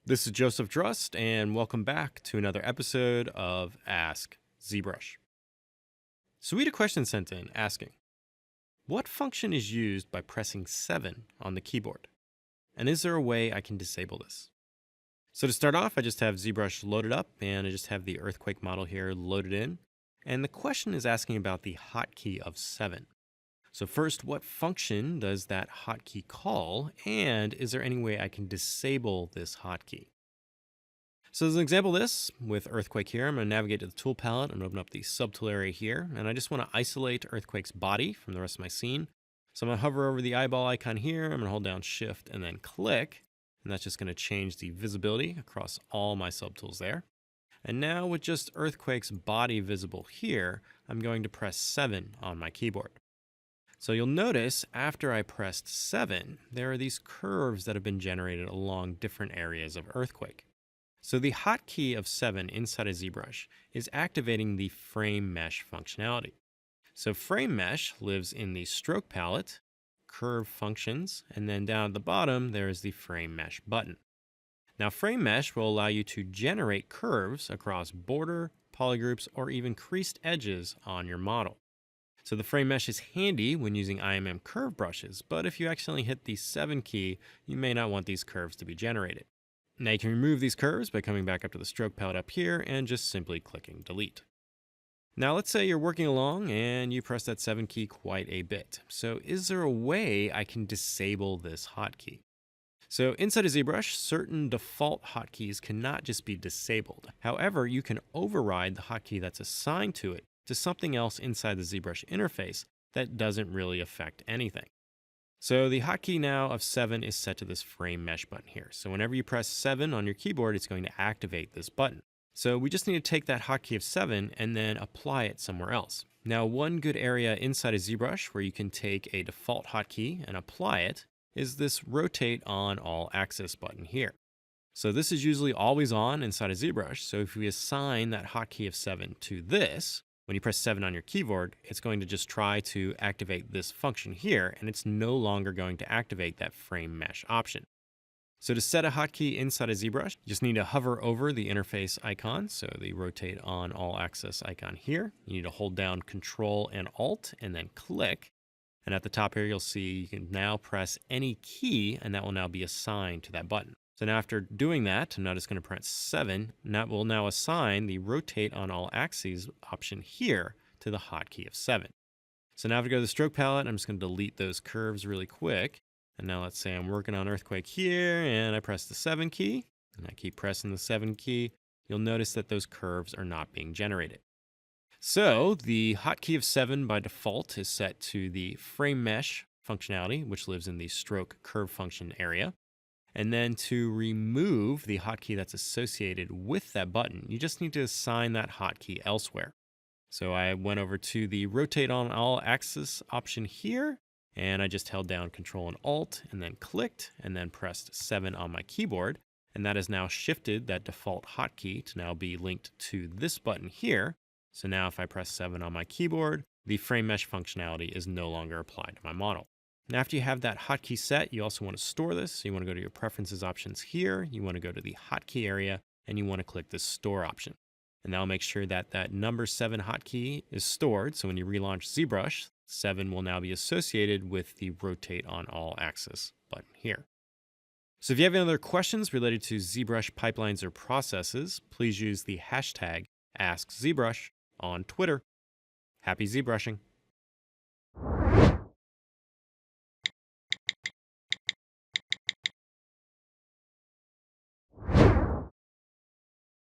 This is Joseph Drust, and welcome back to another episode of AskZBrush. So we had a question sent in asking, what function is used by pressing 7 on the keyboard? And is there a way I can disable this? So to start off, I just have ZBrush loaded up, and I just have the earthquake model here loaded in. And the question is asking about the hotkey of 7. So first, what function does that hotkey call, and is there any way I can disable this hotkey? So as an example of this, with Earthquake here, I'm going to navigate to the tool palette and open up the subtool area here, and I just want to isolate Earthquake's body from the rest of my scene. So I'm going to hover over the eyeball icon here, I'm going to hold down Shift and then click, and that's just going to change the visibility across all my subtools there. And now with just Earthquake's body visible here, I'm going to press 7 on my keyboard. So you'll notice after I pressed 7, there are these curves that have been generated along different areas of Earthquake. So the hotkey of 7 inside of ZBrush is activating the frame mesh functionality. So frame mesh lives in the stroke palette, curve functions, and then down at the bottom, there is the frame mesh button. Now frame mesh will allow you to generate curves across border, polygroups, or even creased edges on your model. So the frame mesh is handy when using IMM curve brushes, but if you accidentally hit the 7 key, you may not want these curves to be generated. Now you can remove these curves by coming back up to the stroke palette up here and just simply clicking delete. Now let's say you're working along and you press that 7 key quite a bit. So is there a way I can disable this hotkey? So inside of ZBrush, certain default hotkeys cannot just be disabled. However, you can override the hotkey that's assigned to it to something else inside the ZBrush interface that doesn't really affect anything. So the hotkey now of 7 is set to this frame mesh button here. So whenever you press 7 on your keyboard, it's going to activate this button. So we just need to take that hotkey of 7 and then apply it somewhere else. Now, one good area inside of ZBrush where you can take a default hotkey and apply it is this rotate on all axis button here. So this is usually always on inside of ZBrush. So if we assign that hotkey of 7 to this, when you press 7 on your keyboard, it's going to just try to activate this function here, and it's no longer going to activate that frame mesh option. So to set a hotkey inside of ZBrush, you just need to hover over the interface icon, so the rotate on all axis icon here. You need to hold down Control and Alt and then click. And at the top here, you'll see you can now press any key, and that will now be assigned to that button. So now after doing that, I'm now just going to press 7, and that will now assign the rotate on all axes option here to the hotkey of 7. So now if I go to the stroke palette, I'm just going to delete those curves really quick. And now let's say I'm working on Earthquake here, and I press the 7 key, and I keep pressing the 7 key. You'll notice that those curves are not being generated. So the hotkey of 7 by default is set to the frame mesh functionality, which lives in the stroke curve function area. And then to remove the hotkey that's associated with that button, you just need to assign that hotkey elsewhere. So I went over to the rotate on all axis option here, and I just held down Control and Alt and then clicked and then pressed 7 on my keyboard. And that has now shifted that default hotkey to now be linked to this button here. So now if I press 7 on my keyboard, the frame mesh functionality is no longer applied to my model. Now, after you have that hotkey set, you also want to store this. So you want to go to your preferences options here. You want to go to the hotkey area, and you want to click the store option. And that'll make sure that that number 7 hotkey is stored. So when you relaunch ZBrush, 7 will now be associated with the rotate on all axis button here. So if you have any other questions related to ZBrush pipelines or processes, please use the hashtag AskZBrush on Twitter. Happy ZBrushing.